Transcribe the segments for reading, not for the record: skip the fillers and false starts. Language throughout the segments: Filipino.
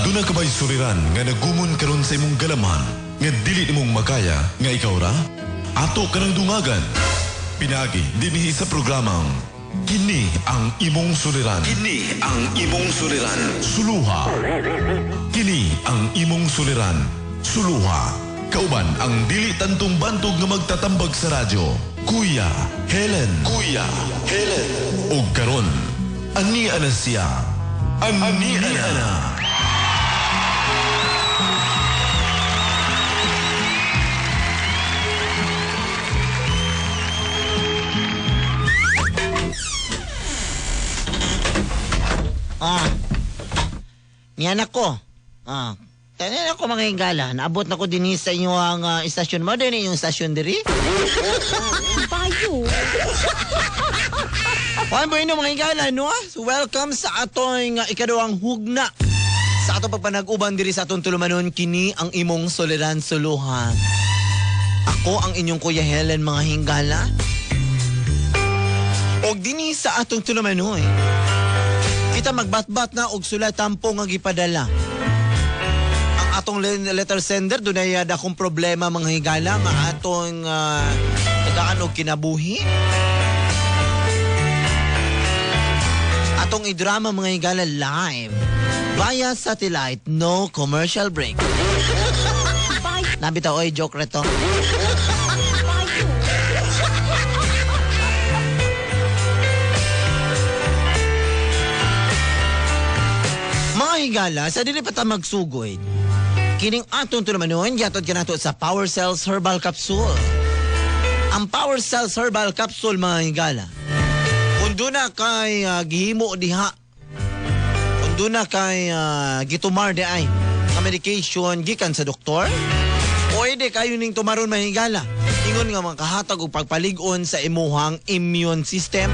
Aduna ka ba'y suliran nga nagumon karon sa imong galaman nga dili nimong makaya nga ikaw ra? Ato ka ng dungagan. Pinagi dinhi sa programang Kini ang imong suliran. Kini ang imong suliran. Suluha. Kini ang imong suliran. Suluha. Kauban ang dili tantong bantog nga magtatambag sa radyo. Kuya Helen. Kuya Helen. O karon, ani ana siya. Ani ana. Niyan ako. Tanan ako mga hingala. Naabot na ko din sa inyo ang istasyon mo. Din yung istasyon diri. Bayo. Ano ba yun mga hingala, no? So, welcome sa atong ikaduhang hugna. Sa atong pagpanag-uban diri sa atong tulumanon, kini ang imong soliran suluhan. Ako ang inyong Kuya Helen, mga hingala. O dini sa atong tulumanon, kita magbatbat na og sulat tampo nga gipadala. Ang atong letter sender dunay dakong problema mga higala nga atong tagaan og kinabuhi. Atong idrama mga higala live via satellite, no commercial break. Nabitaw oy joke reto. Mga higala, sa dili pa ta magsugoy, kining atong tulumanon, yatod ka nato sa Power Cells Herbal Capsule. Ang Power Cells Herbal Capsule, mga higala, kung doon na kay gihimo diha, kung doon na kay gitumar di ay, ka medication gikan sa doktor, pwede kayo ning tumaron, mga higala. Ingon nga makahatag og pagpalig-on sa imuhang immune system,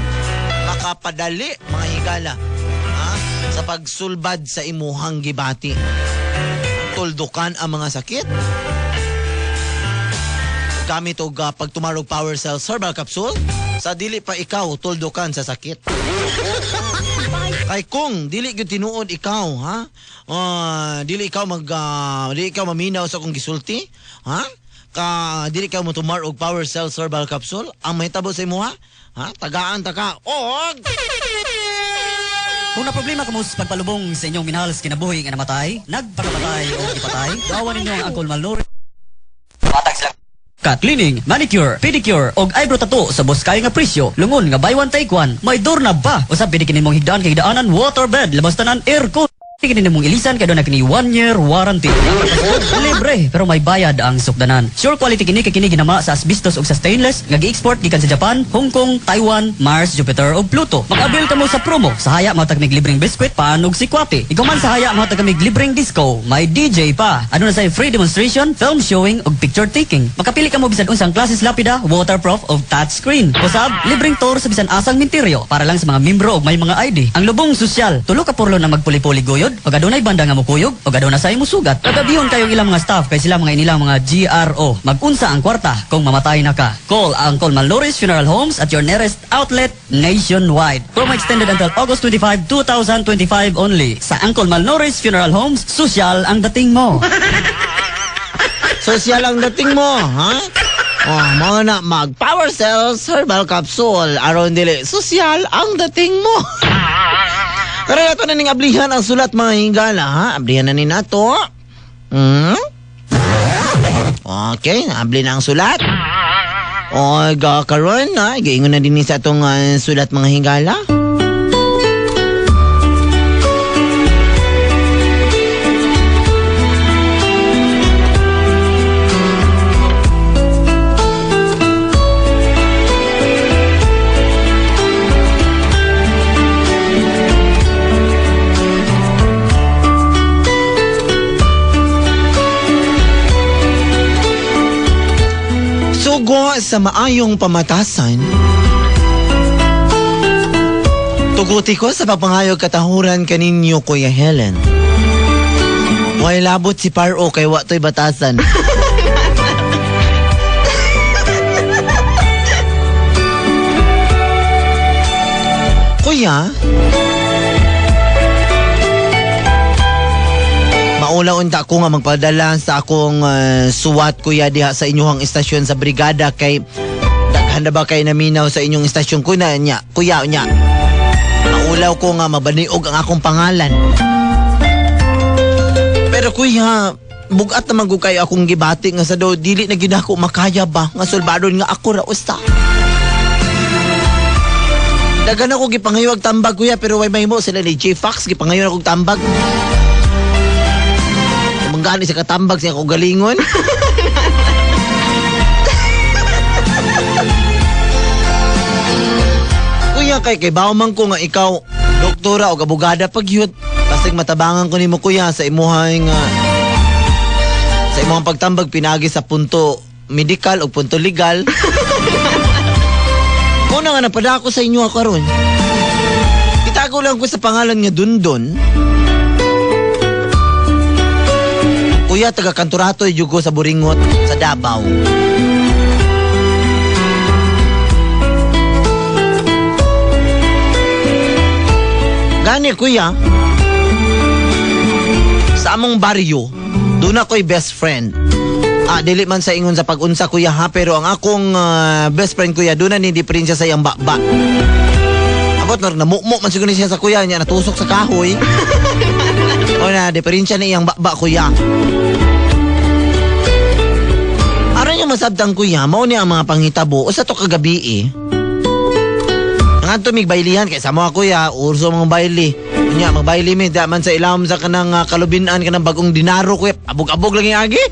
makapadali, mga higala, sa pagsulbad sa imuhang gibati. Tuldukan ang mga sakit. Gamit og pagtumarog Power Cells Herbal Capsule, sa dili pa ikaw tuldukan sa sakit. Kay kung dili gyud tinuod ikaw, dili ikaw maminaw sa kung gisulti, dili ka mo tumar og Power Cells Herbal Capsule, ang mahitabo sa imuha, tagaan ta ka og kung na problema ka mo sa pagpalubong sa inyong minahal sa kinabuhi nga namatay, nagpakamatay o ipatay, gawan ninyo ang Angkol Malnourished Matag sila cat cleaning, manicure, pedicure og eyebrow tattoo sa buskay nga presyo. Lungon nga buy one take one, may doorknob pa. Usab pidi kini mong higdaan kay higdaanan waterbed, labas tanan aircon. Kini nimong ilisan kay do na kini 1 year warranty. Libre pero may bayad ang sukdanan. Sure quality kini kay kini ginama sa asbestos ug sa stainless nga gi-export gikan sa Japan, Hong Kong, Taiwan, Mars, Jupiter ug Pluto. Mag-avail kamo sa promo. Sa haya matag mig libreng biskwit paan ug sikwati. Ikaw man sa haya matag mig libreng disco, may DJ pa. Ano na say free demonstration, film showing ug picture taking. Makapili kamo bisan unsang klases lapida, waterproof ug touch screen. Kusab libreng tour sa bisan asang minteryo para lang sa mga membro ug may mga ID. Ang lubong sosyal, tulo ka purlo na magpuli-puli guyod. O adunay banda nga mukuyog, o aduna sa imo sugat. Pagabihon kayong ilang mga staff kay sila mga inilang mga GRO. Magunsa ang kwarta kung mamatay na ka. Call ang Angkol Malnourished Funeral Homes at your nearest outlet nationwide. Promo extended until August 25, 2025 only. Sa Angkol Malnourished Funeral Homes, sosyal ang dating mo. sosyal ang dating mo, mga na mag-Power Cells Herbal Capsule. Aron dili, sosyal ang dating mo. Pero nato na ning ablihan ang sulat, mga hingala, Ablihan na ni nato. Okay, abli na ang sulat. O, karon, gaingon na din sa itong sulat, mga hingala. Tugo sa maayong pamatasan, tuguti ko sa pagpangayog katahuran kaninyo, Kuya Helen. Way labot si Paro kay watoy batasan. Kuya, Maula unta ko nga magpadala sa akong suwat kuya diha sa inyong istasyon sa brigada kay daghanda ba kay naminaw sa inyong istasyon kuya nya. Maulaw ko nga mabaniog ang akong pangalan. Pero kuya, bugat naman ko kayo akong gibati nga sa daw dili na ginako makaya ba nga sulbadon nga ako ra usta. Dagan ako gipangayog tambag kuya pero way mahimo sila ni J Fox gipangayon ako tambag. Manggani sa katambag siya ako galingon. Kuya kay bawo man ko nga ikaw doktora o abogada pagyud. Basig matabangan ko nimo kuya sa imuhang sa imong pagtambag pinagi sa punto medical o punto legal. Una nga napadako sa inyo ako ron. Itago lang ko sa pangalan nga Dundon. Kuya, taga Kanturato yugo sa Buringot, sa Davao. Gani, kuya. Sa among baryo, doon ako'y best friend. Dili man sa ingon sa pag-unsa kuya ha, pero ang akong best friend kuya, doon na ni diferensya sa iyang bakba. Abot na mukmuk man siguro siya sa kuya niya, natusok sa kahoy. O na, diferensya na iyang bakba kuya. Aron niya masabtang kuya, mao ni ang mga panghitabo, o sa to kagabi Ang ato migbaylihan, kaysa mo kuya, urso mga bayli. Nya magbayli mi da man sa ilawom sa kanang kalubinan kanang bagong dinaro kuya. Abog-abog lang yung agi.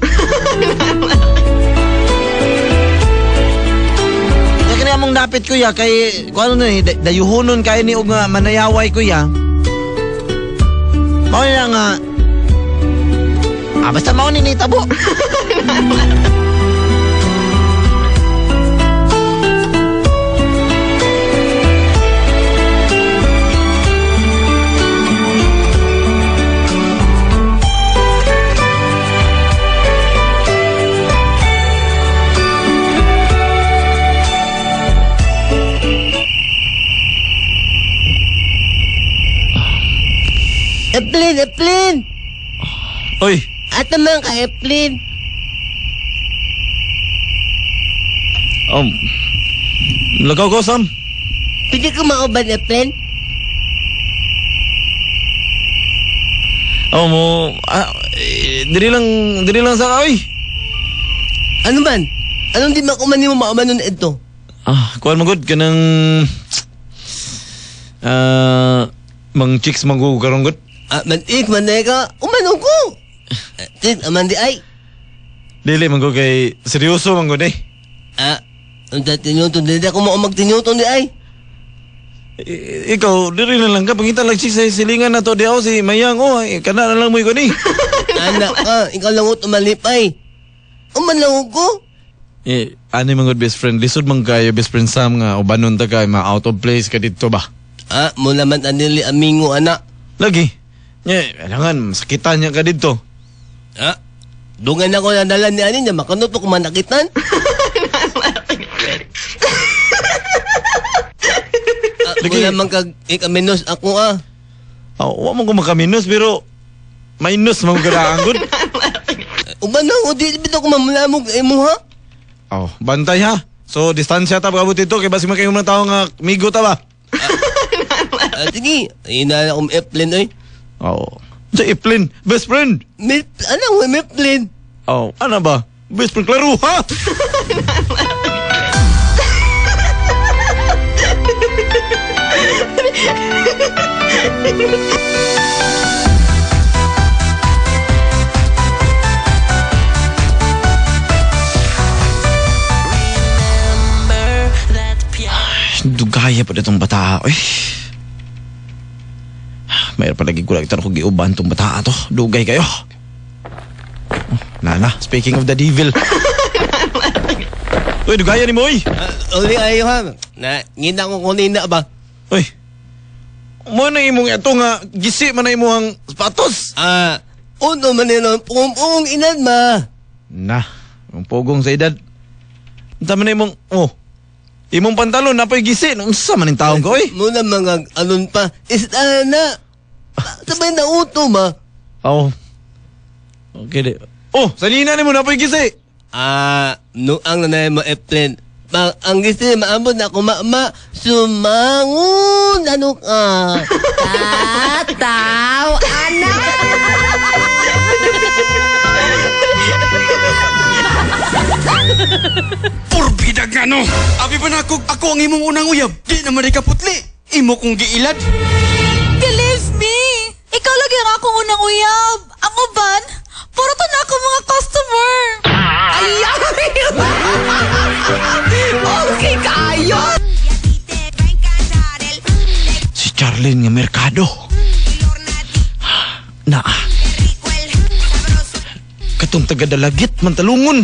Ya kani among dapit kuya kay kuno ni dayuhonon kay ni og manayaway kuya. Mao na nga basta mao ni tabo. Eplin! Oy, Ato man ka, Eplin. lagaw ko, Sam. Pwede ko mauban, Eplin? Diri lang sa oy. Ano man? Anong di makuman mo mauman nun ito? Kuan magod kanang mang chicks magugkaronggot. Manik, maneka. Umanon ko. Tit, aman di ay. Dili man ko kay seryoso man ko day. Ang tinuton, di ako mo magtinuton di ay. Ikaw, diri na lang ka. Pangita lang si silingan na to. Di ako si Mayang. Kana na lang mo ko ni. Anak ka, ikaw lang ut umalipay. Uman lang ko. Ano mga best friend? Lisod man kayo, best friend Sam nga. O banon ta ka, out of place ka dito ba? Mo naman anili amingo, anak. Lagi. Kailangan, masakitan niya ka dito. Dungan ako na dalan ni Anin niya, makanot ko manakitan. Mo naman ikaminos ako Huwag mo ko makaminos, pero minus mo ko naanggod. Uban na ako, di bito ko mamulamog mo ha? Bantay ha. So, distansya ta pagabot ito, kaya basi man kayo mga tao nga migo ta ba? Sige, ina akong Eplin ay. Sa Eplin, best friend. Ano ang Eplin? Ano ba? Best friend, klaro ha? Dugaya pa itong bata. Mayroon pa lagi kulang ito ako giuban itong bata to. Dugay kayo. Nana, speaking of the devil. Uy, dugaya ni mo, uy. Uli ayo ha. Ngina ko kunina ba? Uy, mo na imong ito nga, gisi man na imong sapatos. Uno man yun, pumong inan ma. Ang pugong sa edad. Tama na imong, imong pantalon, napoy gisi. Unsa man yung taong ko, uy. Muna mga anon pa, isana. Sabay na uto ma. Okay, di. Oh, sanina ni mo na po ikisi. Nuang nanay mo, Efren. Ang gusto niya maambot na ako, sumangon, ano ka? Tataw, anak! Purbida nga no! Abi ba na ako ang imong unang uyab? Di naman ikaputli! Imo kong giilad! Believe me! Ikaw lagi ang akong unang uyab. Ang uban, puro to na ako mga customer. Okay, kayo! Si Charlene nga merkado. Na. Katong taga-dalagit, mantalungon.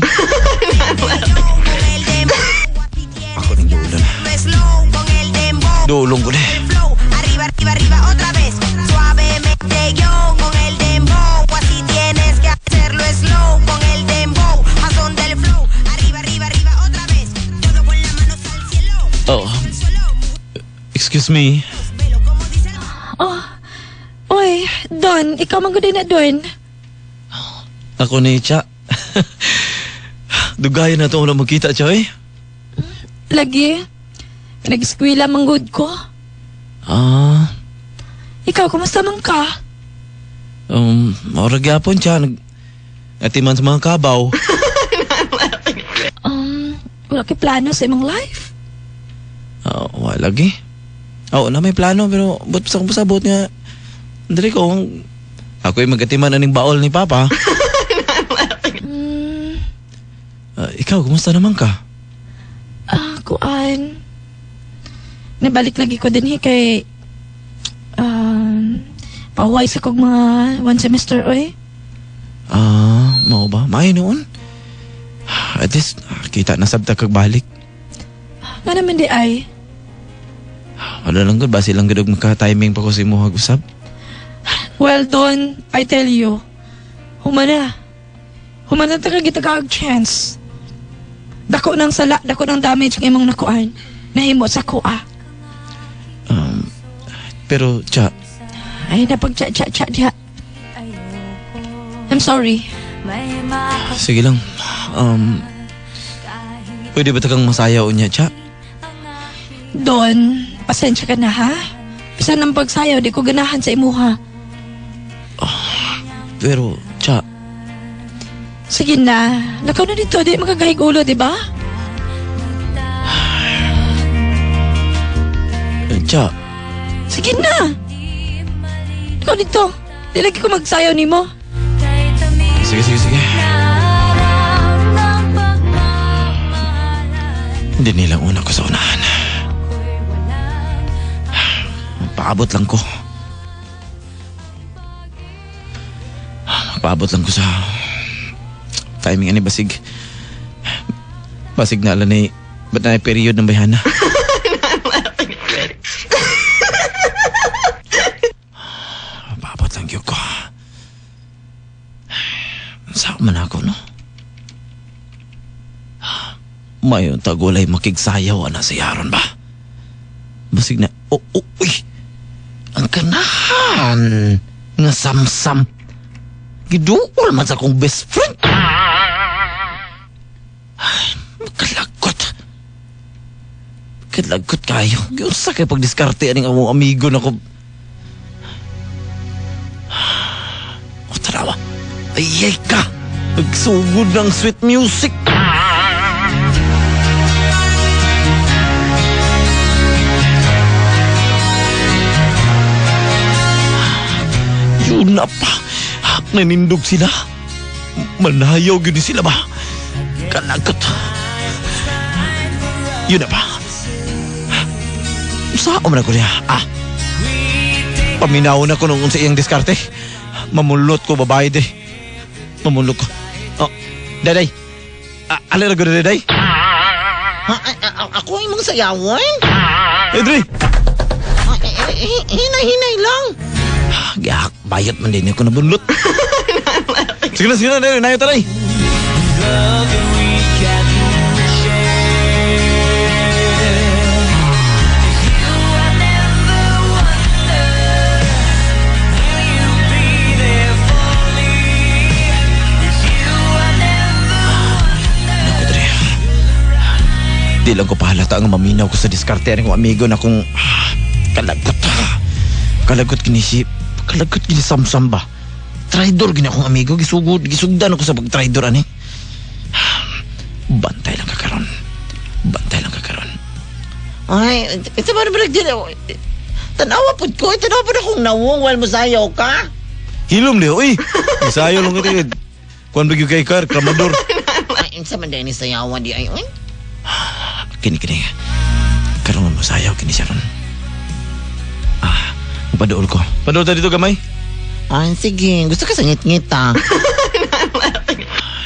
Ako nang duulan. Duulong ko na. Arriba, arriba, arriba, otra vez. Suavemente yo con el dembow. Así tienes que hacerlo slow con el dembow. A son del flow. Arriba, arriba, arriba, otra vez. Todo con las manos al cielo. Oh. Excuse me. Oh, oy, Don, ikaw man gud na Don. Ako ni Cha. Dugayan na ito na magkita, Cha, eh. Lagi, nag-eskwela manggod ko. Ah, Ikaw, kumusta man ka? maurag yapon, Cha. Atiman sa mga kabaw. Wala kay plano sa imong life. Wala lagi. Oo, na may plano, pero ba't pasang pasabot nga. Dali ko, ako'y magatiman aning baol ni Papa. Ikaw, kumusta naman ka? Kuan. Nabalik lagi ko din kay pahuway sa kong mga one semester, oy. Mao ba? May noon? At least, kita na sabta kagbalik. Nga naman di ay. Wala lang gud, basi lang gud og maka-timing pa ko sa imo hag-usab. Well, Don, I tell you, humana ta kagitagag chance. Dako ng sala, dako ng damage ng imong nakuan. Nahimo sa kuha. Pero, Cha, Ay, napag-cha-cha-cha diha. I'm sorry. sige lang. Pwede ba takang masayaw niya, Cha? Don, pasensya ka na ha. Isa ng pagsayaw, di ko ganahan sa imuha. Pero, Cha, Sige na, lakaw na dito, di magagahig ulo, di ba? Cha, Sige na! Lakaw dito, di lagi ko magsayaw ni mo. sige. Hindi nilang una ko sa unahan. Paabot lang ko. Paabot lang ko sa timing ani basig. Basig na ala ni ba't na period ng bayhana. Paabot lang yun ko. Saan man ako, no? Mayon tagulay makigsayaw ana sa yaron ba? Basig na, uy! Ang kanahan nga samsam. Giduol man sa akong best friend. Ay, makalagot kayo. Giunsa kay pagdiskarte aning among amigo na ko. O tarawa, ayay ka. Nagsugod ng sweet music. Yun na pa. Nanindog sila. Manayaw yun sila ba? Kalagot. Yun na pa. Saan mo na ko niya? Paminaw na ko nung sa iyang diskarte. Mamulot ko babae de. Mamulot ko. Oh, Daday. Alera ko na Daday. Ako ay mga sayawan? Edri! Hinay-hinay lang. Gak, bayot man din ako nabunlot. Sige na, Daday. Nayo taray. Di lang ko pahalata ang maminaw ko sa diskarte ng amigo na kung kalagot gini Samsam ba. Traidor gini akong amigo, gisugdan ako sa pag-traidor ani. Bantay lang ka karon. Ay, ito ba naman nagdila? Tanawa po ko, tanawa po na kung nawong wal mo sayaw ka. Hilom niyo, uy. Isayo lang ito. Kuan bagi kay Kar, kramador. Ay, sa man ni sayawan di ay. Kini. Karon mo sayaw kini siya ron. Padool ko. Padool ta dito gamay. Ay, sige. Gusto ka sa ngit-ngit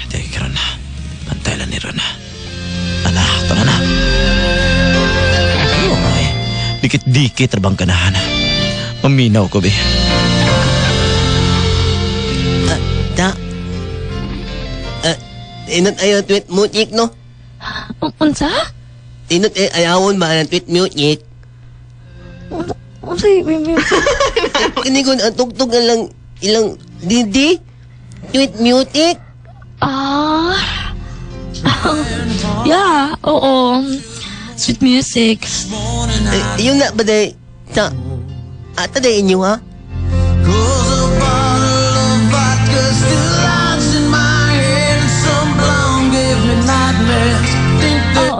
Dahil karon na. Bantay lang ni Ron na. Tana na. Ay, dikit-dikit rabang kanahan. Maminaw ko, be. Inot ayaw tweet mutik, no? Unsa? Inot ayawon ba ng tweet mutik? Unsa? Kini ko ang tugtog na lang ilang didi? Tweet mutik? Yeah, oo. Sweet music. Yung na ba day? Ata day inyo, ha?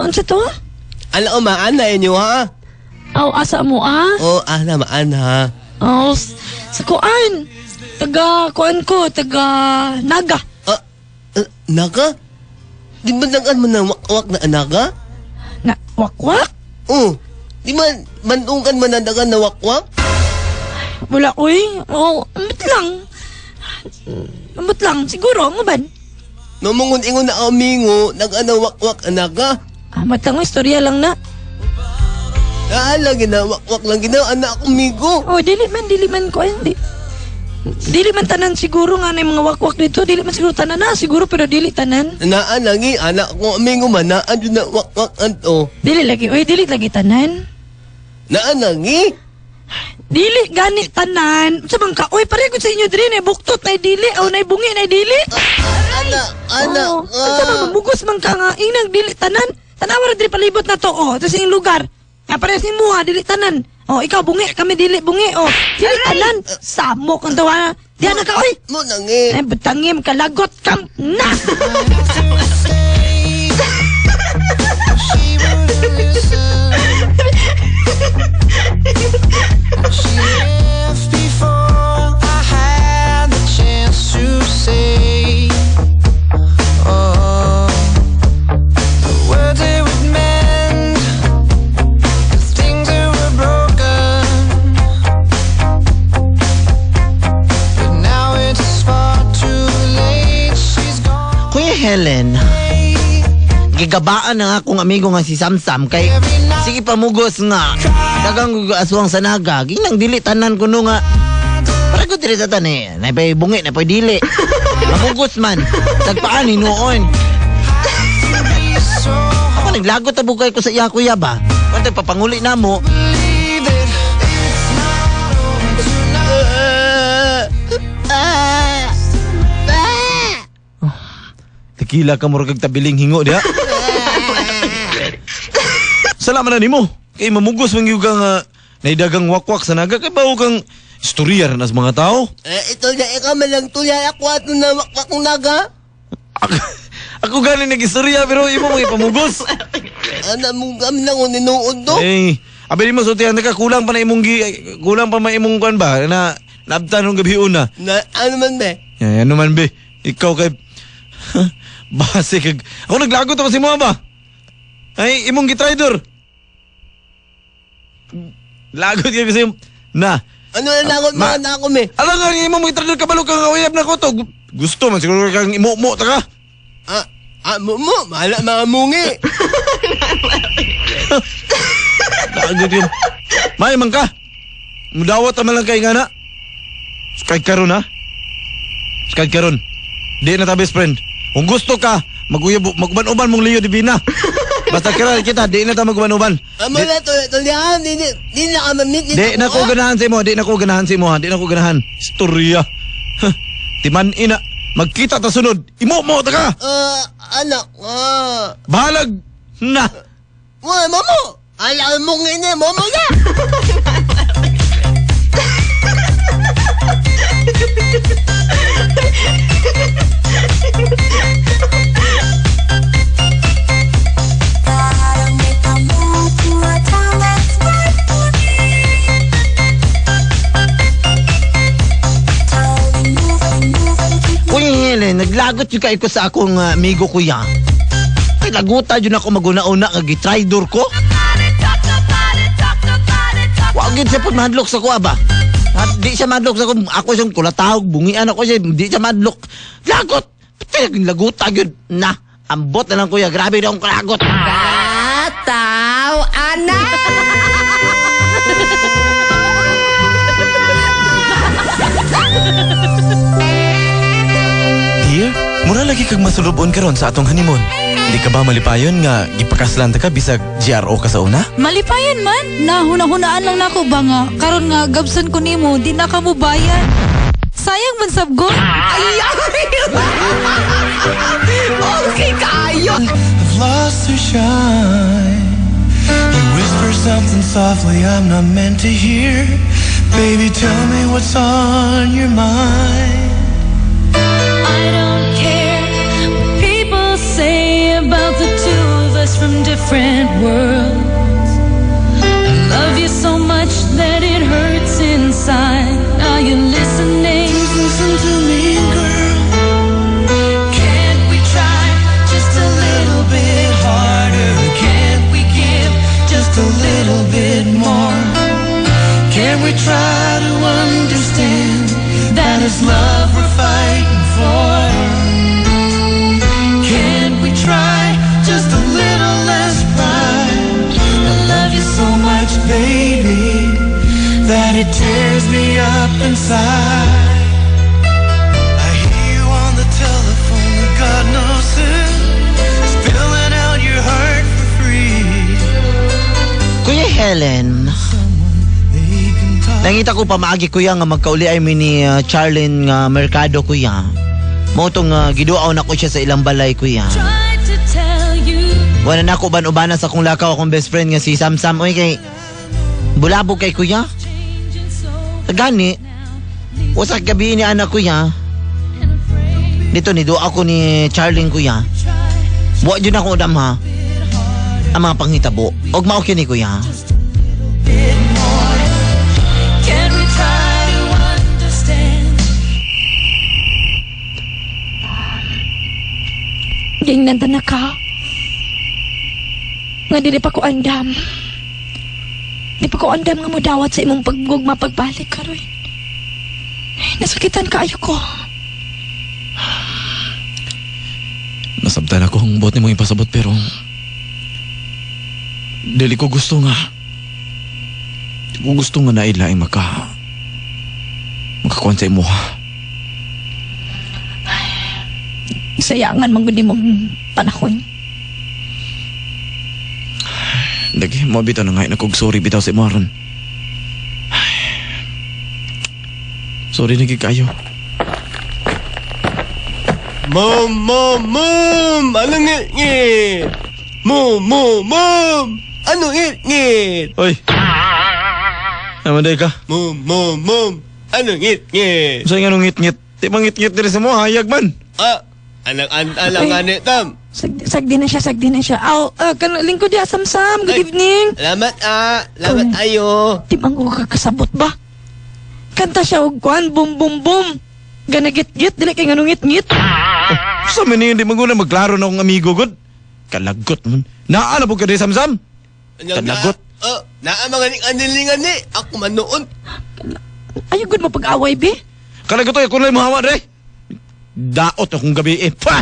Unsa to? Ala o maana inyo, ha? Asa mo O, ala maana. Sa kuan. Taga Naga. Naga? Di ba nagaan mo na wakwak na anaga? Na wakwak? Di ba mandungan mo na dagan na wakwak? Wala uy. Ambot lang. Siguro, mo ban? Namungon-ingon na amingo, nagaan na wakwak anaga. Matang istorya lang na. Lagi na wakwak lang gina anak amigo. Dili man ko. Dili man tanan siguro nga na yung mga wakwak dito. Dili man siguro tanan na. Siguro pero dili tanan. Naan lagi, anak ko amigo man, naan yun na wakwak anto. Dili lagi tanan. Naan lagi? Dili gani tanan. Sa bang ka, pare ko sa inyo diri na buktot na dili. Na bungi na dili. Anak. Sa bang mamugos man ka nga. Inang dili tanan. Tanawa rin diri palibot na to. Tapos yung lugar. Parehas ni mo ha, dili tanan. Ikaw bungi, kami dili bungi. Dili tanan. Samok ang tawa. Diyan na ka, Mo nangi. Betangim ka, lagot kam na. Helen, gigabaan na nga akong amigo nga si Samsam kay sige pamugos nga dagang aswang sa Naga ginang dili tanan kuno nga para ko diri tatan na pay bungi na pay dili mamugos man tagpaan hinuon ako naglagot ta bugay ko sa iya kuya ba kung papanguli na mo Tequila ka murag tabiling hingo diha. Salamat na nimo. Kay mamugos man gyud ka nga naidagang wakwak sa Naga kay bawo kang istorya ran as mga tao. Ito na ikaw man lang tulay ako ato na wakwak ng Naga. Ako galing nag-istorya pero imo mo ipamugos. Ana mong kami lang ninuod do. Abi mo sutihan ka kulang pa na imong kulang pa maimong kuan ba na nabtan ng gabi una. Na ano man be? Ano man be? Ikaw kay base kag ako naglagot ako si mo ba? Ay imong gitraidor. Lagot kay kasi na. Ano na lagot mga na ako me? Alam nga imong gitraidor kabalo kang uyab na ko to. Gusto man siguro kang imo-mo ta ka. Mo mahala mga mungi. Lagot yun. May man ka. Mudawat man lang kay ngana. Skag karon ha. Skag karon. Di na ta best friend. Kung gusto ka, magban-uban mong Leo Divina. Basta kira kita, di na ta magban-uban. Amo na tulihan, di na ka mamit. Di na ko ganahan si mo, di na ko ganahan. Istorya. Timan ina, magkita ta sunod. Imo mo ta ka. Anak. Bahalag na. Wah, Momo! Alam mo nga na, Momo ya! Kuya Helen, naglagot yung kayo sa akong amigo kuya. Ay, laguta yun ako maguna-una kag gitraidor ko. Wag yun siya po madlok sa kuha ba? At di siya madlok sa kuha. Ako siyang kulatahog, bungian ako siya. Di siya madlok. Lagot! Pati laguta yun. Na, ambot na lang kuya. Grabe na akong kalagot. Ataw, anak! Dear, mura lagi kag masulubon karon sa atong honeymoon. Di ka ba malipayon nga gipakaslanta ka bisag GRO ka sa una? Malipayan man. Nahuna-hunaan lang nako ba nga. Karon nga gabsan ko nimo, di na ka mo bayan. Sayang man sabgon. Okay kayo! I've lost her shine. You whisper something softly I'm not meant to hear. Baby, tell me what's on your mind. I don't care what people say about the two of us from different worlds. I love you so much that it hurts inside. Are you listening? Just listen to me, girl. Can't we try just a little bit harder? Can't we give just a little bit more? Can we try to understand that it's love we're fighting for? Can we try just a little less pride? I love you so much, baby, that it tears me up inside. I hear you on the telephone with God knows it, spilling out your heart for free. Kuya Helen, They can talk. nangita ko pa maagi kuya nga magkauli ay ni Charlene nga Mercado kuya. Mo tong giduaw na ko siya sa ilang balay kuya. Tried to tell you. Wala na ako ban-ubana sa kong lakaw akong best friend nga si Samsam. Uy kay bulabog kay kuya. Gani, usa gabi ni anak kuya. Dito ni duwa ako ni Charlene kuya. Buwa dyan ako udam ha. Ang mga panghitabo. Og mao ni kuya. Can we try to understand? Gingnan na ka. Nga di pa ko andam. Di pa ko andam nga modawat sa imong paggugma pagbalik karon. Nasakitan kaayo ko. Nasabtan ako ang bot ni mong ipasabot pero dili ko gusto nga. Di ko gusto nga nailaing makakuan sa imo ha. Isayangan man gud mong panahon. Lagi, mabitaw na ngayon akong sorry bitaw sa imo aron. Sorry lagi kayo. Mom! Ano ngit-ngit? Mom! Ano ngit-ngit? Oy! Namaday ka? Mom! Ano ngit-ngit? Saan nga nung ngit-ngit? Di ba ngit-ngit diri sa mo, hayag man. Alang tam. Sagdi na siya. Aw, lingkod ya Samsam. Good evening. Salamat Kung- ayo. Di man ko kakasabot ba? Kanta siya og kuan, boom boom boom. Ganagit-git, dili kay nganungit-ngit. Sa man hindi maguna magklaro na akong amigo god. Kalagot man. Naala po ka di Samsam? Kalagot. Mga anilingan ni. Ako man noon. Ayaw gud mo pag-away, be. Kalagot ay ako lang mahawa re. Daot akong gabi eh. Pah!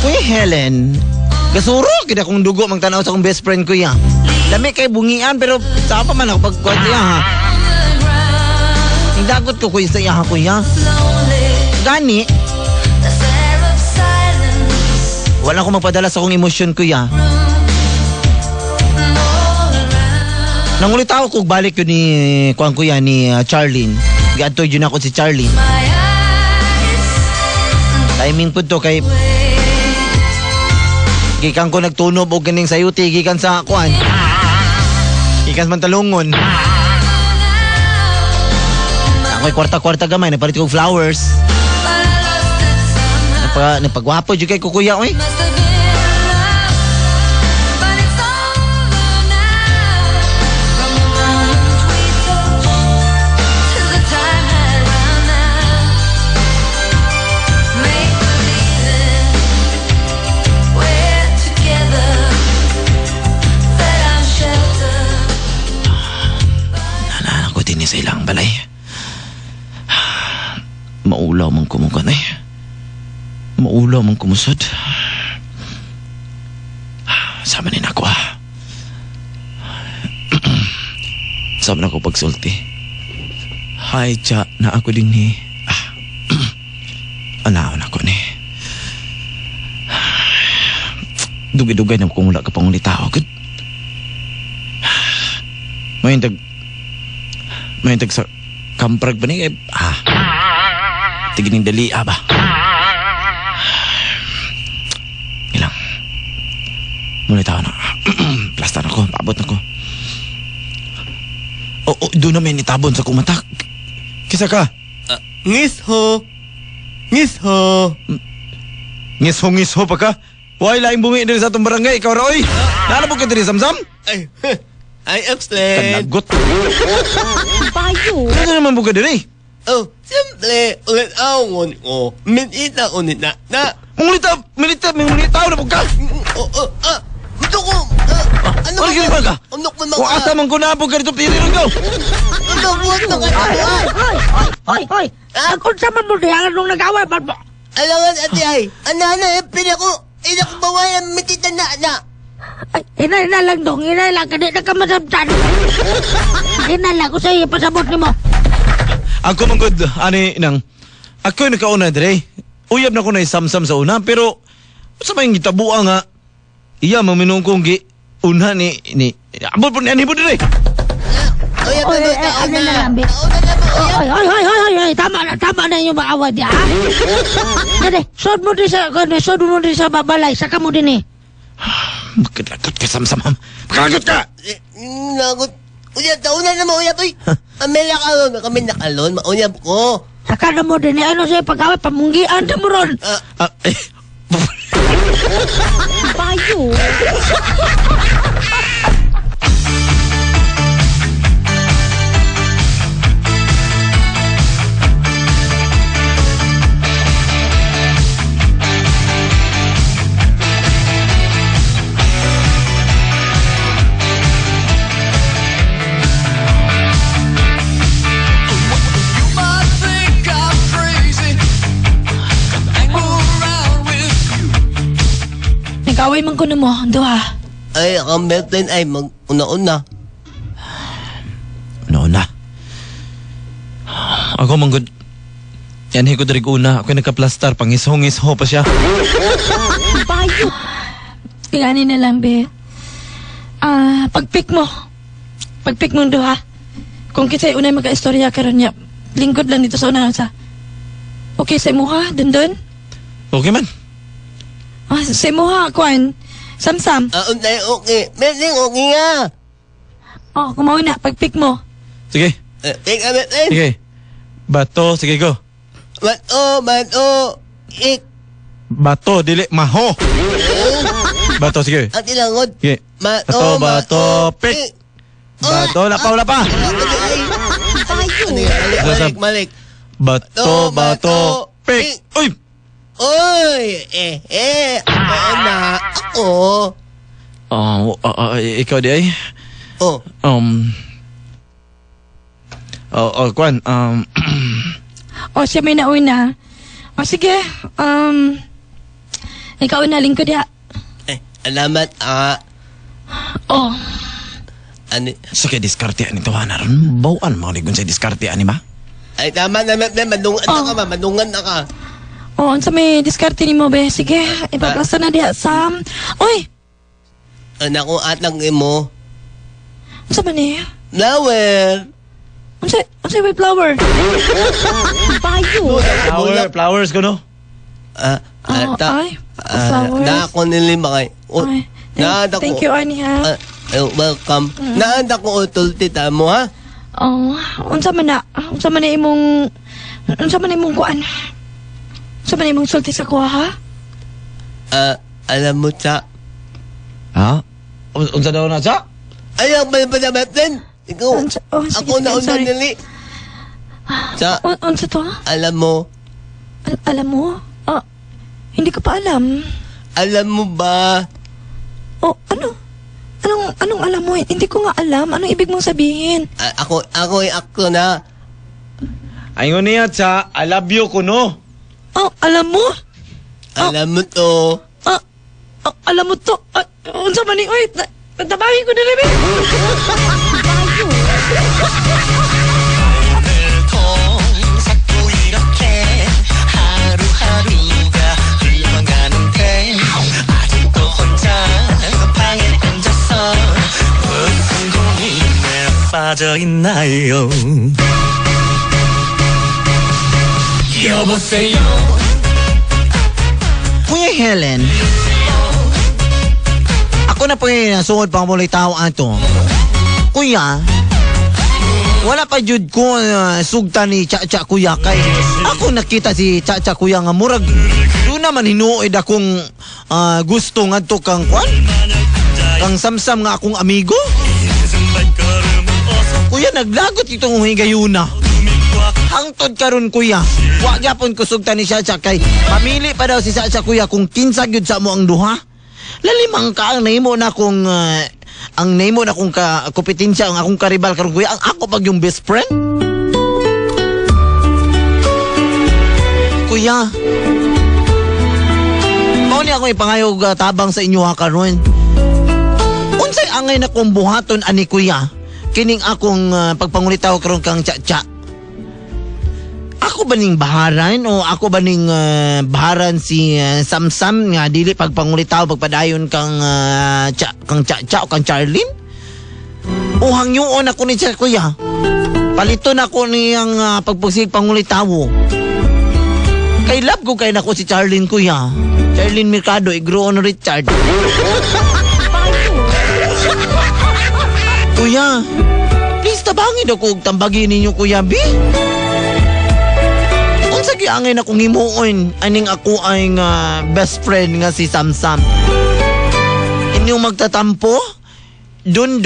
Kuya Helen, Gasuro, kaya akong dugo magtanaw sa akong best friend ko ya. Lami kay bungian, pero saan pa man ako pagkuhan niya ha? Dagot ko kuya sa iya kuya. Gani. Wala ko magpadala sa akong emosyon kuya. Nangulit ako kung balik yun ni kuang kuya ni Charlene. Gato yun ako si Charlene. Timing po to kay gikan ko nagtunob o ganing sayuti gikan sa kuan. Gikan man talungon. Ako'y kwarta-kwarta gamay, napalit kong flowers. Napagwapo dyan kay kukuya, oy. Nana, ako din sa ilang balay. Maulaw man kumukan eh. Maulaw man kumusod. Sama din ako Sama na ako pagsulti. Hi, cha, na ako din ni. Anaon ako ni. Dugay-dugay na kung wala ka pang ulitaw. Good. Mayintag sa kamprag ba ni? Tigining dali ba? Ilang. Muli tao na. Plastar ako, paabot na ko. Doon na may nitabon sa kumatak. Kisa ka? Ngisho. Ngisho pa ka? Huwag laing bumi din sa itong barangay. Ikaw Roy. Nalabog ka din Samsam? I explain. Kanagot. Bayo. Ano naman buka din eh? Oh, simple. Ulit awon ko. Minita unit na. Militaw na buka. Ito ko. Ano Ano ka ka? Ano ko Kung asa man ko nabog ka dito, pili rin ko. Ano buhat na kayo? Hoy. Nagkunsa man mo diyan nung nag-away ba? Alangan ati ay. Ana, pinako. Ina ko bawayan mitita na. Ay, ina lang dong. Ina lang. Kadi na ka masamsan. Ina lang. Kung sa'yo pasabot ni mo. Ako man good, ani nang. Ako yung nakauna dire. Uyab na ko na isamsam sa una, pero sa may gitabuan nga. Iya maminong kong gi una ni abot po ni anhibo dire. Oy, ano na lang, Bi? Hoy. Tama na yung maawad niya, ha? Dede, sod mo din sa babalay. Saka mo din eh. Magkalagot ka samsam. Magkalagot ka! Lagot. Uyab, tauna na mauyab, oy. Kami nakalon, mauyab ko. Saka na mo din eh. Ano sa'yo pag-away? Pamunggian na mo ron. Bayo. Nag-away man ko na mo, duha. Ay, ang Melton ay mag-una-una. Una. Ako manggod. Yan ko darig una. Ako nagka-plastar. Pangishong-isho pa siya. Bayo. Tingani na lang, Be. Pag-pick mo duha. Kung kisa'y unay magka-istorya karon niya, lingkod lang dito sa unahan sa. Okay sa imo ha, dun? Okay man. Sa imo ha, Kwan. Samsam. Unay, okay. Meling, okay nga. Kumawi na, pag-pick mo. Sige. Ika, Melton. Sige. Bato. Sige, go. Bato. Bato. Dili. Maho. Bato. Sige. At ilangod. Sige. Bato. Pick. Bato. Lapa. Malik. Bato. Pick. Uy! Ana, ako. Ikaw di ay? Kwan, Siya may nauna. Sige, ikaw na lingkod ya. Alamat, Oh, Ano? Sa kay diskarte ani tawanan ron. Bawaan mga ligon sa diskarte ani ba? Ay, tama naman, madungan na ka, madungan na ka. oh, unsa may diskarte nimo be? Sige, ipaplasta na diha Sam. Oy, Anak ko atang imo. unsa man ni? Flower. Unsa may flower? Payo. Flowers ko no. Ay, flowers. Na ako nilima kay. Ay, Naanda thank ko. you ani ha. Welcome. Naanda ko utol tita mo, ha? Oh, unsa man na? Unsa man na imong kuan? Unsa man na imong sulti sa kuha ha? Alam mo, Cha. Ha? Unsa daw na sa? Ayaw ba naman din? Ikaw, Sige, ako na sorry. unang nili. Cha, Unsa to? alam mo, Alam mo? Hindi ko pa alam. alam mo ba? Oh, ano? Anong alam mo? Hindi ko nga alam. Anong ibig mong sabihin? Ako ay akto na. Ayun niya sa I love you ko no. Oh, alam mo? Alam mo to. Alam mo to? Unsa man ni? Oy, tabangin ko na rin. 빠져있나요? 여보세요. Kuya Helen. Ako na po yung nasungod pang muli tao ato. Kuya, wala pa jud ko sugta ni Cha-Cha kuya kay ako nakita si Cha-Cha kuya nga murag doon naman hinuoid akong gusto ngadto kang kwan kang samsam nga akong amigo. Kuya naglagot itong higayuna. Hangtod karon kuya. Wa gyapon ko sugta ni Cha-Cha kay pamili pa daw si Cha-Cha kuya kung kinsa gyud sa mo ang duha. Lalimang ka ang nahimo na kung ang name na kung kompetensya ang akong karibal karon kuya ang ako pag yung best friend. Kuya, mao ni ako ipangayog tabang sa inyo ha karon. Unsay angay na kong buhaton ani kuya? Kining akong pagpangulitaw karon kang Cha-Cha. Ako ba ning baharan o ako ba ning baharan si Samsam nga dili pagpangulitaw pagpadayon kang Cha-Cha o kang Charlene? O hangyoon ako ni Cha kuya. Paliton ako niyang pagpugsig pangulitaw. Kay love ko kay nako si Charlene kuya. Charlene Mercado, Igroon Richard. Kuya, please tabangin ako og tambagin ninyo kuya B. Unsa giangay na kong himuon aning ako ay best friend nga si Samsam. Inyong magtatampo? Dun.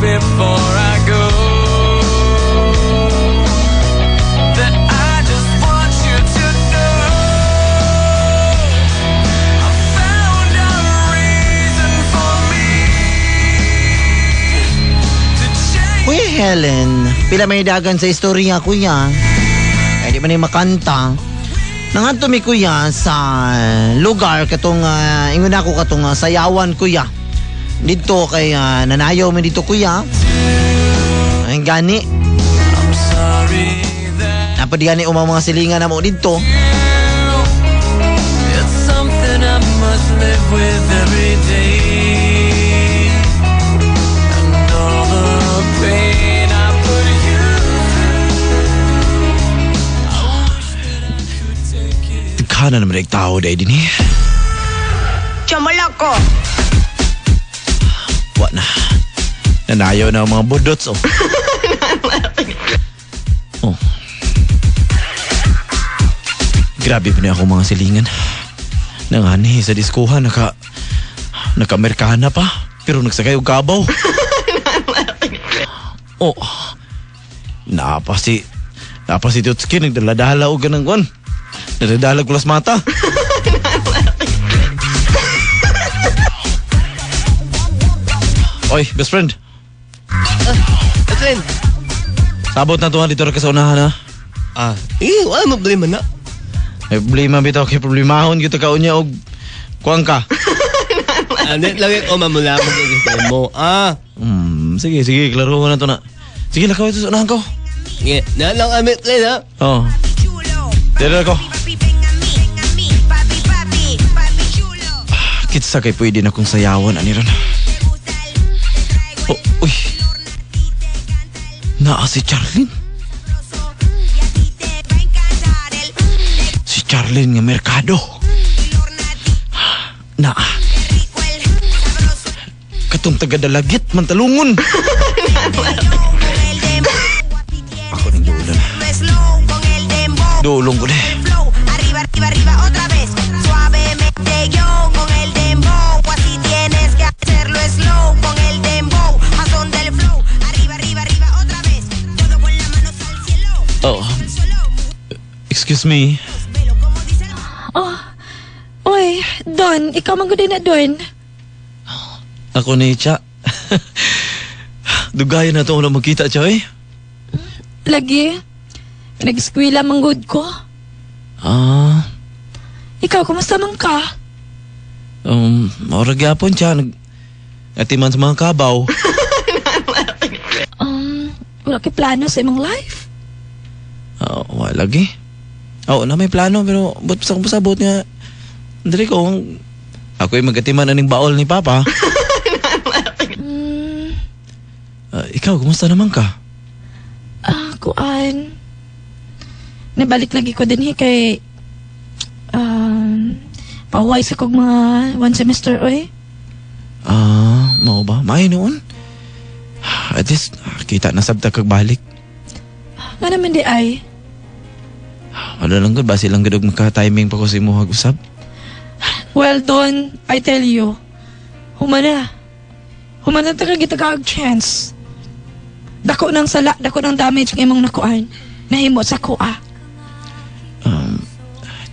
Before I go, that I just want you to know I found a reason for me to change. Kuya Helen, pila may dagan sa istorya kuya. Kaya di man yung makanta. Nangadto mi kuya sa lugar katong ingon ako katong sayawan kuya. Dito kay nanayaw mi dito kuya. Ay gani. I'm sorry that Napad gani umang mga silingan na mo dito. it's something I must live with every day, and all the pain I put you through. I wish that I could take it. Kana naman tao dahil din eh. Chamalako. Wa na. Nanayaw na ang mga budots oh. Grabe pa niya ako mga silingan. Nangani sa diskuhan, naka-Amerikana pa. Pero nagsakay og kabaw. Oh, napa si Tutski, nagdaladala o ganang kon. Nagdadalag kulas mata. Oy, best friend. Atlen. Sabot na tuwa dito ka sa unahan, ha? Wala mo problema na. May problema bitaw kay problemahon kita kaunya og kuang ka. Net lang ko mamula mo. Sige, klaro na to na. Sige, lakaw ito sa unahan ko. Na lang amit Atlen ha. Oh. Dito ako. Kitsa kay pwede na kong sayawan, aniran. Oh, uy. Naa si Charlene. Si Charlene nga merkado. Naa. Katong taga-dalagit, mantalungon. Ako nang duulan. Duulong ko na. Arriba, arriba, arriba, otra vez. Suavemente yo con el dembow. Así tienes que hacerlo slow con el dembow. A son del flow. Arriba, arriba, arriba, otra vez. Todo con las manos al cielo. Oh. Excuse me. Oh, oy, Don, ikaw man gud na Don. Ako ni Cha. Dugayan na to na magkita, Cha, eh. Lagi, nag-eskwela manggod ko. Ikaw, kumusta man ka? Maura gyapon, Cha. Atiman sa mga kabaw. Wala kay plano sa imong life? Wala lagi. Na may plano, pero ba't pasabot nga. Dari ko, ako'y magatiman aning baol ni Papa. Ikaw, kumusta naman ka? Kuan. Nabalik lagi ko din kay pahuway sa kong mga 1 semester, oy. Mao ba? May noon? At least, kita na sabta kag balik. Nga naman di ay. Wala lang gud, basi lang gud maka-timing pa ko sa imo hag-usab. Well, Don, I tell you, humana ta kita kag chance. Dako ng sala, dako ng damage ng imong nakuan. Nahimo sa kuha.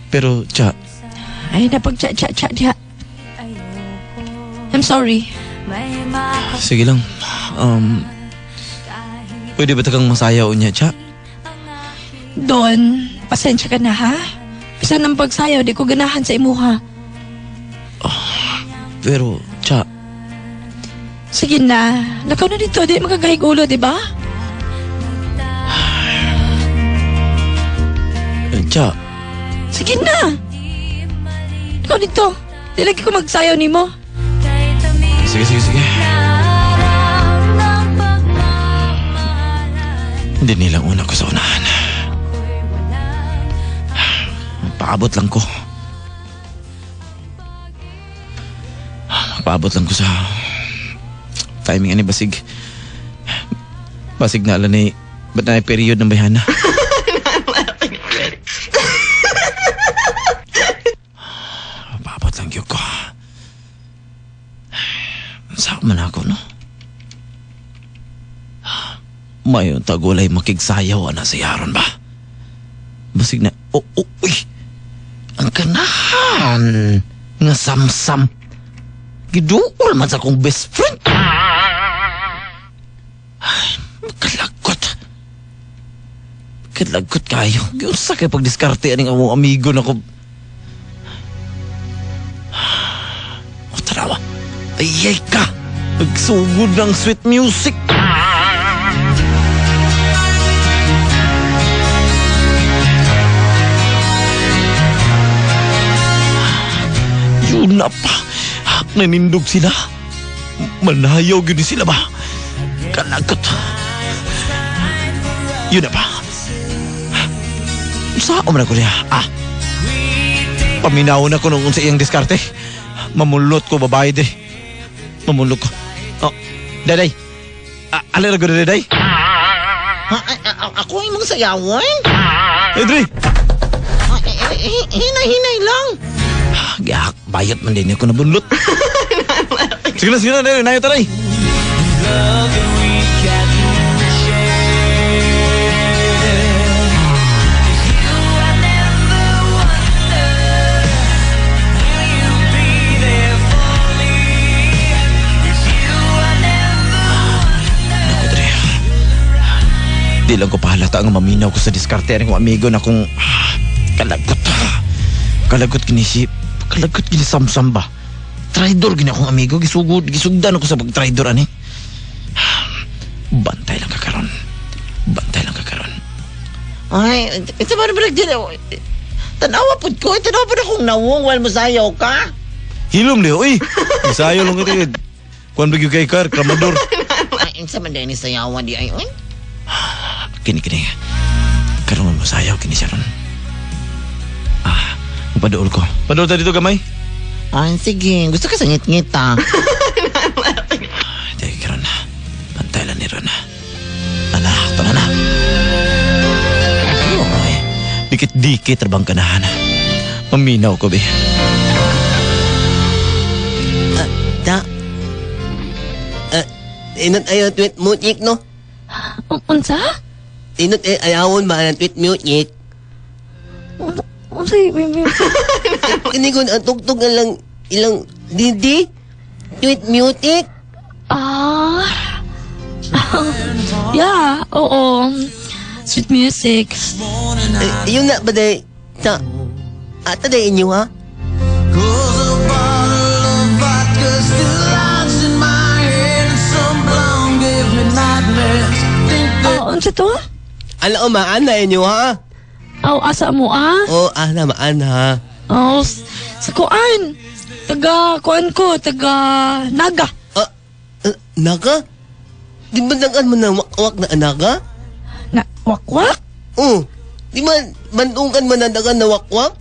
Pero, Cha. Ay, napag-cha-cha-cha diha. I'm sorry. Sige lang. Pwede ba tagang masayaw niya, Cha? Don, pasensya ka na ha? Bisan ng pagsayaw, di ko ganahan sa imuha. Pero, Cha. Sige na, lakaw na dito, di magagahig ulo, di ba? Cha. Sige na! Lakaw dito, di lagi ko magsayaw ni mo. Sige. Hindi nilang una ko sa unahan. Paabot lang ko. Paabot lang ko sa timing ani basig na alam ni ba't na period ng bayhana. Paabot lang yun ko. Saan man ako, no? Mayon tagulay makigsayaw na si Aaron ba? Basig na, uy! Ang kanahan nga samsam. Giduol man sa akong best friend. Ay, Kalagot kayo. Giunsa kay pagdiskarte aning among amigo na ko. Tarawa. Ayay ka. Nagsugod ng sweet music. Yun na pa. Nanindog sila. Manayaw yun sila ba? Kalagot. Yun na pa. Saan man ako niya? Paminawon ako nung sa iyang diskarte. Mamulot ko, babae de. Mamulot ko. Daday. Alera ko na, Daday. Ako yung mga sayawan? Edri! hinay lang. Gihak, bayot man din ako nabunlot. Sige na, dahil nayo taray. Di lang ko pahalata ang maminaw ko sa diskarte ng amigo na kung kalagot gini samsam ba. Traidor gini akong amigo, gisugdan ako sa pag-traidor ani. Bantay lang kakaron. Ay, ito ba naman nagdila? Tanawa po akong nawong while masayaw ka. Hilom liyo, uy. Masayaw lang ito. Kuan bagyo kay Kar, kramador. Ay, sa man din ni sayawan di ay, uy. Kini. Karong masayaw kini siya ron. Padool ko. Padool ta dito gamay? Ay, sige. Gusto ka sa ngit-ngit, ha? Dahil karon na. Bantay lang ni Ron, ha? Ito na. Ay, dikit-dikit rabang kanahan, ha? Maminaw ko, be. Inot ayaw tweet music, no? Unsa? Inot ayawon ba ang tweet music? Unsa, baby? Kini ko ang tugtog na lang ilang didi? Tweet music? Yeah, oo. Sweet music. Yun na ba day? Ata day inyo, ha? Goes a bottle of vodka still lies in my head, and some blonde gave me nightmares. Think that Unsa to? Ala o maan na inyo, ha? Asa mo, Na maan, ha? Sa kuan. Kuan ko, Naga. Naga? Di ba nagan mo na wakwak na naga? Na, wakwak? Di ba bandungkan mo na dagan na wakwak?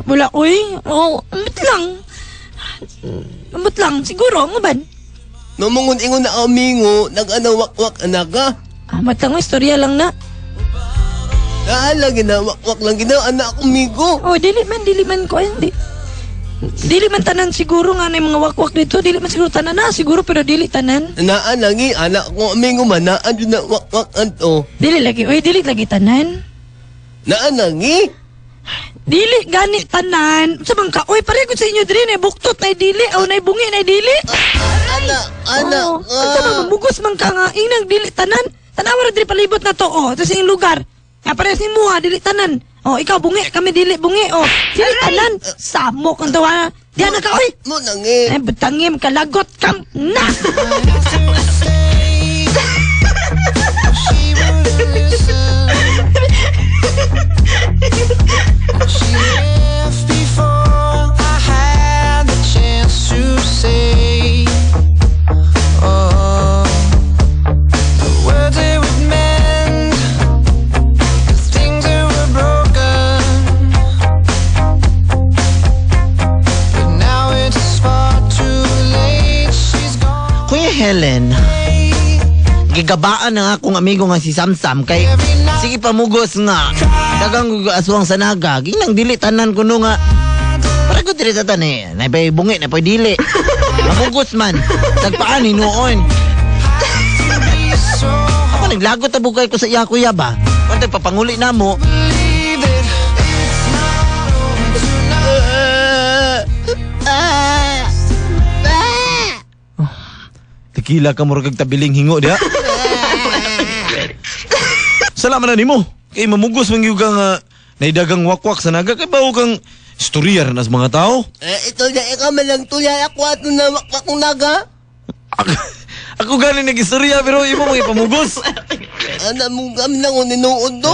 Wala, uy. Amot lang. Siguro, mo ban? Namungon-ingon na amingo, nag-ana wakwak naga. Matang istorya lang na. Lagi na wakwak lang gina, anak amigo. Dili man ko. Dili man tanan siguro nga na yung mga wakwak dito. Dili man siguro tanan na. Siguro pero dili tanan. Naan lagi, anak ko amigo man, naan yun na wakwak anto. Dili lagi tanan. Naan lagi? Dili gani tanan. Sa bang ka, pareho sa inyo diri na buktot na dili. Na bungi na dili. Anak. Sa bang mabugos man ka nga, inang dili tanan. Tanawa diri palibot na to, Ito sa yung lugar. Parehas ni mo, dili tanan. Ikaw bungi, kami dili bungi. Dili tanan. Samok ang tawa. Diyan na ka, Mo nangi. Betangim, kalagot kam na. she left before I had the chance to say, the words they would mend, the things that were broken, but now it's far too late. She's gone. Kuya Helen, gigabaan na nga akong amigo nga si Samsam kay sige pamugos nga dagang aswang sa naga ginang dili tanan kuno nga para ko diri sa tani na pay bungi na pay dili mamugos man tagpaan hinuon ako naglagot ta bugay ko sa iya kuya ba kung papanguli na mo tequila ka murag tabiling hingo dia. Salamat na nimo. Kay mamugos man gyud kang naidagang wakwak sa naga kay bawo kang istorya ran as mga tao. Ito na ikaw man lang tulay ako ato na wakwak ng naga. Ako galing nag-istorya pero imo mo ipamugos. Ana mo kami nang ninuod do.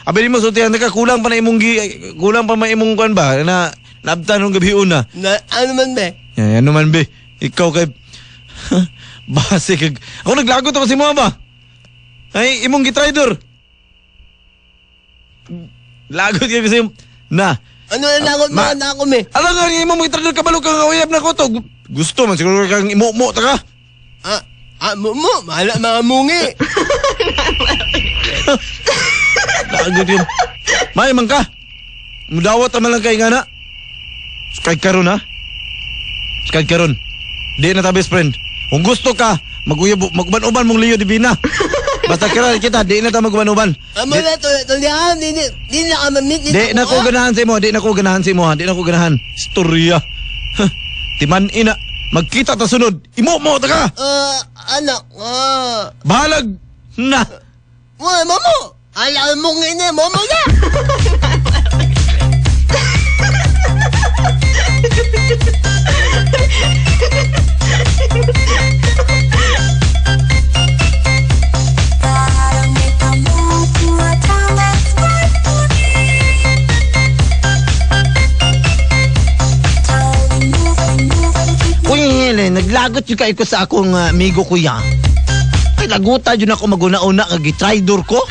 Abi mo sultihan ka kulang pa na imong kulang pa may imong kuan ba na nabtan ng gabi una. Ano man be? Ano man be? Ikaw kay base kag ako naglagot ako si mo ba? Ay imong gitraidor. Lagot ka kasi na. Ano na lagot mo na ako me? Alam nga imo mo gitraidor kabalo kang uyab na ko to. Gusto man siguro kang imo-mo ta ka. Mo mahala mga mungi. Lagot yun. May man ka. Mudawat naman lang kay nga na. Skag karon ha? Skag karon. Di na ta best friend. Kung gusto ka, magban-uban mong Leo Divina. Basta kira kita, di na ta magban-uban. Amo na to, di na ka mamit nito. Di na ko ganahan sa imo, di na ko ganahan sa imo, di na ko ganahan. Storya. Timan ina, magkita ta sunod. Imo mo ta ka. Anak, Bahalag na. Momo! Alam mo nga na, Momo na! Uy, Helen, naglagot yung kayo sa akong amigo kuya. Ay, laguta yun ako maguna-una kag gitraidor ko.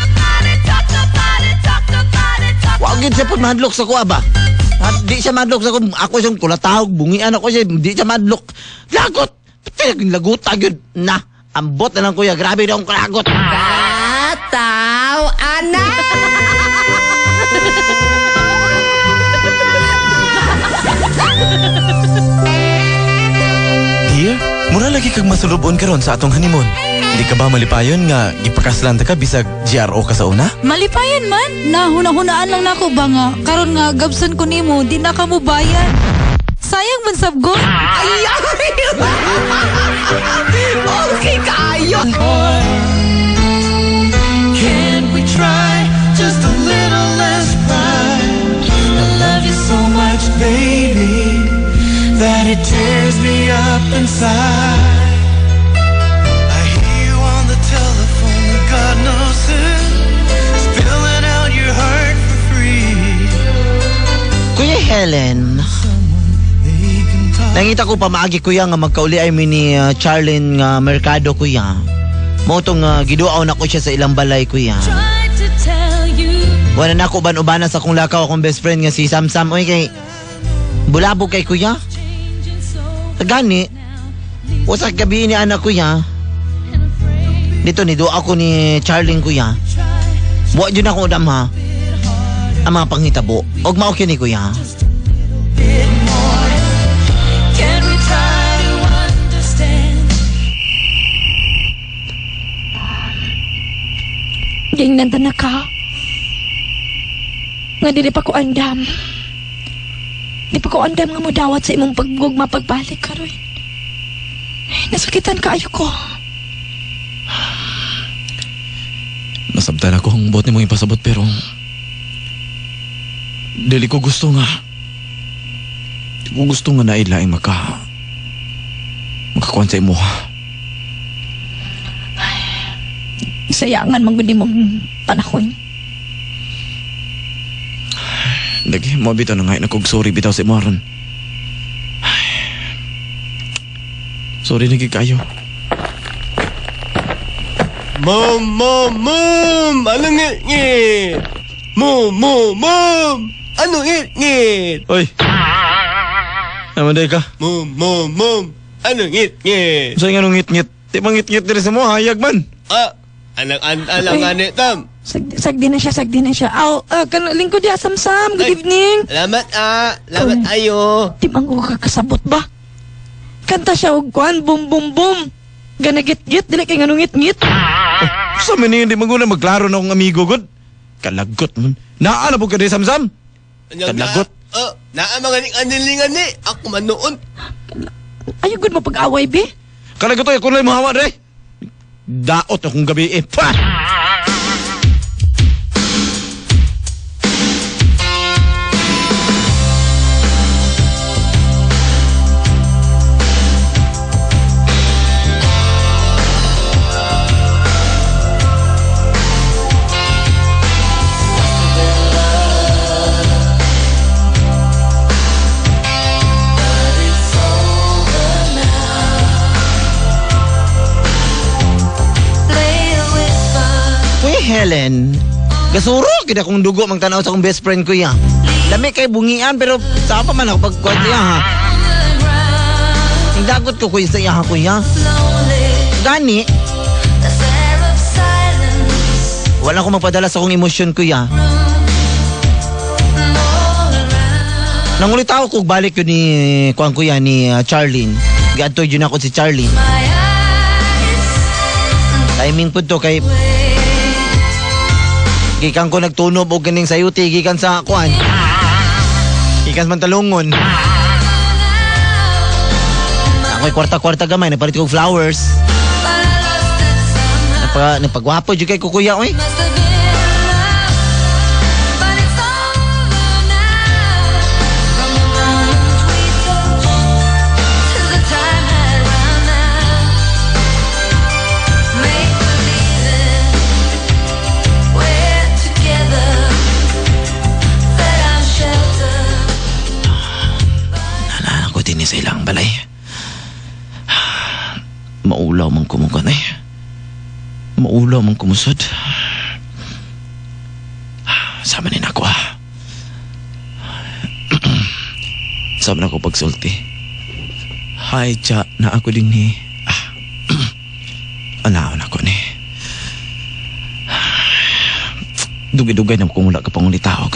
Wagin siya po madlok sa kuha ba? Di siya madlok sa kuha. Ako siyang kulatahog, bungian ako siya. Di siya madlok. Lagot! Pinaging laguta yun. Na, ambot na lang kuya. Grabe na akong kalagot. Tataw, anak! Dear, mura lagi kag masulubon karon sa atong honeymoon. Di ka ba malipayon nga gipakaslan ta ka bisag GRO ka sa una? Malipayan man, nahuna-hunaan lang nako ba nga. Karon nga gabsan ko nimo, di na ka mo bayan. Sayang man sabgo. Okay kayo! Can't we try just a little less pride? I love you so much, baby, that it tears me up inside. I hear you on the telephone with God knows who, spilling out your heart for free. Kuya Helen, They can talk. nangita ko pa maagi kuya nga magkauli ay ni Charlene nga Mercado kuya. Mo tong giduaw na ko siya sa ilang balay kuya. Tried to tell you. Wala na ako ban-ubanan sa kong lakaw akong best friend nga si Samsam. Uy kay bulabog kay kuya. Gani, usak gabi ni anak kuya. Dito ni doa ko ni Charlene kuya. Buwa dyan ako udam ha. Ang mga panghitabo. Og mao ni kuya. Can we try to understand? Gingnan ta na ka. Nga dili pa ko andam. Di pa ko andam nga mo dawat sa imong paggugma pagbalik karon. Nasakitan kaayo ko. Nasabtan ako ang bot ni mong ipasabot pero dili ko gusto nga. Di ko gusto nga nailaing makakuan sa imo ha. Sayangan man gud imong panahon. Lagi mo bitaw na nga nakog sorry bitaw sa imo aron. Sorry lagi kayo. Mom! Anong ngit-ngit? Mom! Anong ngit-ngit? Oy. Naman ka. Mom! Anong ngit-ngit? Saan nga nung ngit-ngit? Di ba ngit-ngit diri sa mo? Hayag man. Alang anit tam. Sagdi na siya. Aw, lingkod ya Samsam. Good evening. Salamat ayo. Di man ko kakasabot ba? Kanta siya og kuan, boom boom boom. Ganagit-git, dili kay nganungit-ngit. Sa man hindi maguna magklaro na akong amigo god. Kalagot man. Naala po ka di Samsam? Kalagot. Naa mga anilingan ni. Ako man noon. Ayaw gud mo pag-away, be. Kalagot ay kunay mo hawa re. Daot akong gabi eh. Pa! Helen, gasuro kita kung dugo magtanaw sa akong best friend ko ya. Lami kay bungian pero sa pa man ako pagkuan siya ha. Dagot ko kuya sa iya ha kuya. Gani. Wala ko magpadala sa akong emosyon kuya. Nangulit ako kung balik yun ni kuang kuya ni Charlene. Gadtoy yun ako si Charlene. Timing po to kay gikan ko nagtunob og ganing sayuti gikan sa kuan. Gikan man talungon. Ako'y kwarta-kwarta gamay nagpalit kog flowers. Napagwapo jud kay kuya oy. Sa ilang balay. Maulaw man kumukan eh. Maulaw man kumusod. Sama din ako ah. Sama na ako pagsulti. Hi, cha, na ako din ni. Anaon ako ni. Dugay-dugay na kung wala ka pang ulitaw.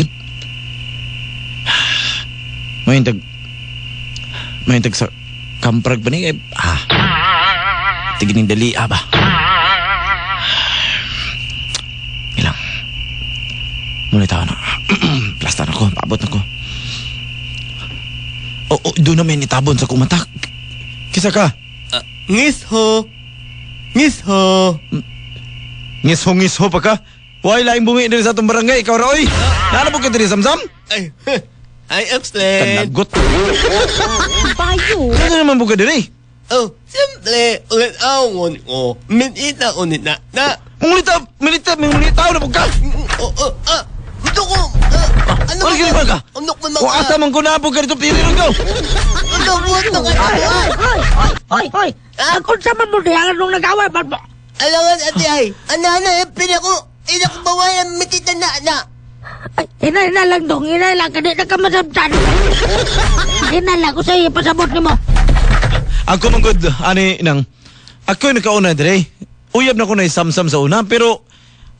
May tag sa kamprag ba ni? Tigining dali ba? Ilang. Muna tao na. Plastar ako, paabot ako. Doon na may nitabon sa kumatak. Kisa ka? Ngisho. Ngisho. Ngisho pa ka? Huwag laing bumi din sa itong barangay. Ikaw raoy. Nalabog ka din samsam? I explain. Kanagot. Payo. Ano naman buka din eh? Oh, simple. Ulit awon ko. Minita ulit na. Mungulita na buka. Gusto ko. Ano Ano ka ba ka? Ano ko Kung asa man ko nabog ka dito, pili rin ko. Ano buhat na ka? Hoy. Ako sa man mo diyan nung nag-away ba? Alangan ati ay. Ana, pinako. Ina ko bawayan mitita na. Ay, ina lang dong. Ina lang. Kadi na ka masamsan. Ina lang. Kung sa'yo pasabot ni mo. Ako manggod, nang. Ako yung nakauna dire. Uyab na ko na isamsam sa una, pero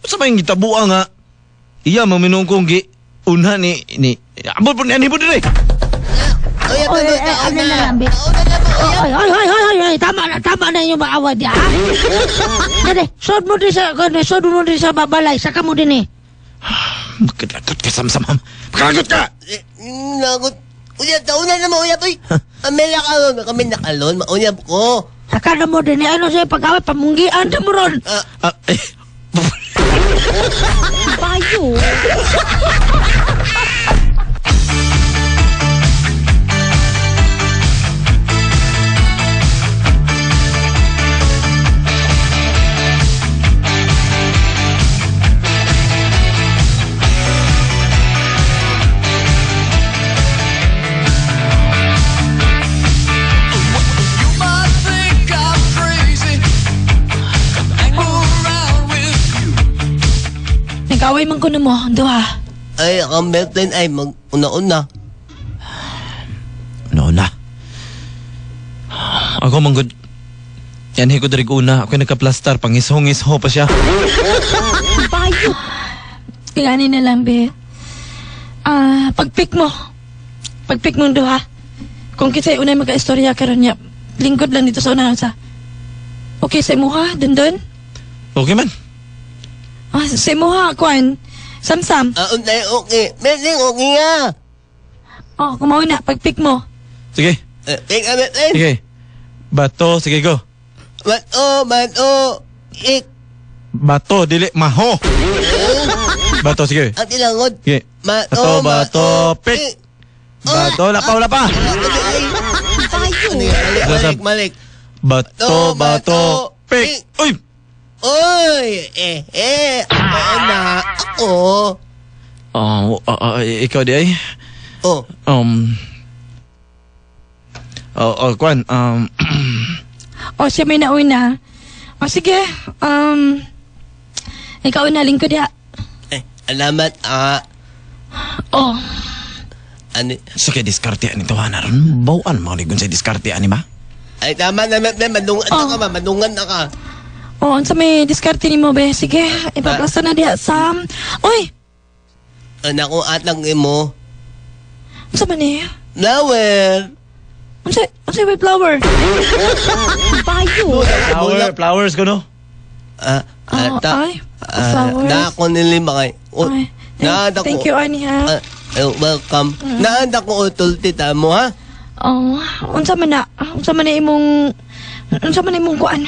sa may gitabua nga, iya maminong kong una ni abot po ni ani po dire. Oy, ano na lang, Bit? Ay, tama na yung maawad niya, ha? Dede, sod mo din sa babalay, saka mo din eh. Magkadagot ka samsam. Magkadagot ka! Lagot. Uyab, tauna na mauyab, oy. Kami nakalon, mauyab ko. Saka na mo din eh, ano sa'yo pag-away, pamunggian na mo ron. Payo. Nag-away man ko na mo, duha. Ay, ang Bertin ay mag-una-una. Una. Ako manggod. Yan ko dari una. Ako nagka-plastar. Pangis-ho pa siya. Payo. Kailangan na lang, Beth. Pag-pick mo duha. Kung kisa'y unay magka-istorya karon niya, lingkod lang dito sa unahan sa. Okay, sa imuha, dun. Okay man. Sa imuha, Kwan. Sam. Unay, okay. Bertin, okay nga. Kumaw na, pag-pick mo. Sige. Pick a Bertin. Sige. Bato. Sige, go. Bato. Ik. Bato. Dili. Maho. Bato. Sige. Ang tilangod. Sige. Bato. Pick. Bato. Lapa. Malik. Bato. Pick. Uy! Oy! Na ako. Ikaw di ay? Oh. Kwan, Siya may nauna. Sige, ikaw na, lingkod ya. Alamat, Ano? Sige, diskarte ani tawanan ron. Bawaan mga ligon sa diskarte ani ba? Ay, tama na, madungan na ka. Sa may diskarte ni mo, be. Sige, ipaplasta na diya, Sam. Oy! Anak ko atang imo. Unsa man eh? Flower. Unsa may flower? Bayo. Flowers ko, no? Ay, flowers. Na ako nilima kay. Ay, thank you, Ani, ha? Welcome. Naanda ko utol tita mo, ha? Oh, unsa man na imong kuan?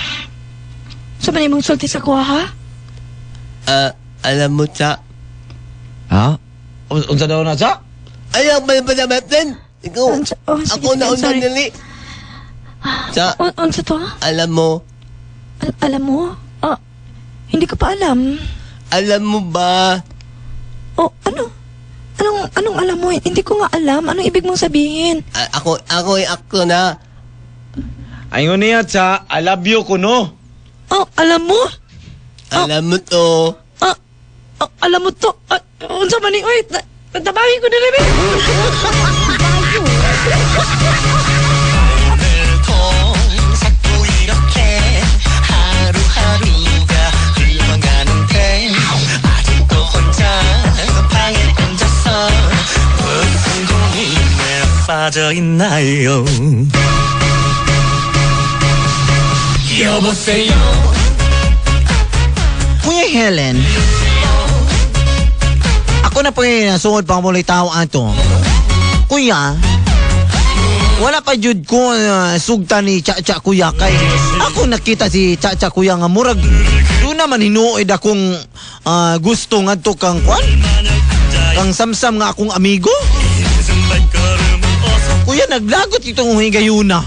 Unsa man na imong sulti sa kuha, ha? Alam mo, Cha. Ha? Unsa daw na, sa? Ayaw ba ba na friend? Ikaw, Sige, ako na sorry. nili. Cha, Unsa to, ha? alam mo, Alam mo? Hindi ko pa alam. alam mo ba? Oh, ano? Anong alam mo? Hindi ko nga alam. Anong ibig mong sabihin? Ako na. Ayun niya, sa I love you ko, no? Oh, alam mo? Alam mo to. Alam mo to. Unsa man ni? Oy, tabangin ko na rin. 빠져있나요? 여보세요. Kuya Helen, ako na po yung nasungod pang muli tao ato. Kuya, wala pa jud ko sugta ni Cha-Cha Kuya kay ako nakita si Cha-Cha Kuya nga murag doon naman hinuoy akong gusto nga to kang kwan kang samsam nga akong amigo. Kuya, naglagot itong higayuna.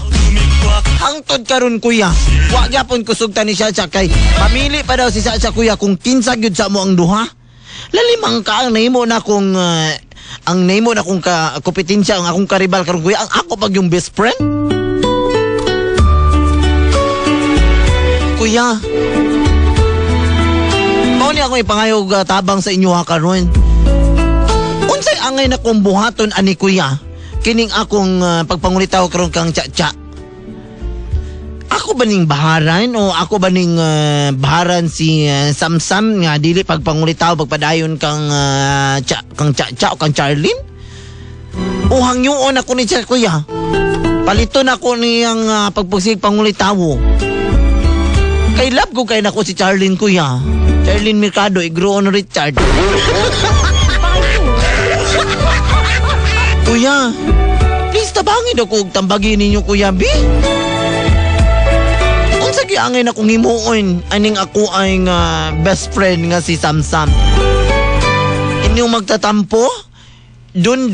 Hangtod karon kuya. Wa gyapon ko sugta ni Cha-Cha kay pamili pa daw si Cha-Cha Kuya kung kinsa gyud sa mo ang duha. Lalimang ka ang nahimo na kung ang nahimo na kung kompetensya ang akong karibal karon kuya ang ako pag yung best friend. Kuya, mao ni ako ipangayog tabang sa inyo ha karon. Unsay angay na kong buhaton ani kuya? Kining akong pagpangulitaw karon kang Cha-Cha. Ako ba ning baharan o ako ba ning baharan si Samsam nga dili pagpangulitaw pagpadayon kang Cha-Cha o kang Charlene? O hangyoon ako ni Cha Kuya. Paliton ako niyang pagpugsig pangulitaw. Kay love ko kay nako si Charlene Kuya. Charlene Mercado, Igroon Richard. Kuya, please tabangin ako og tambagin ninyo Kuya B. Unsa giangay na kong himuon aning ako ay best friend nga si Samsam. Inyong magtatampo? Dun.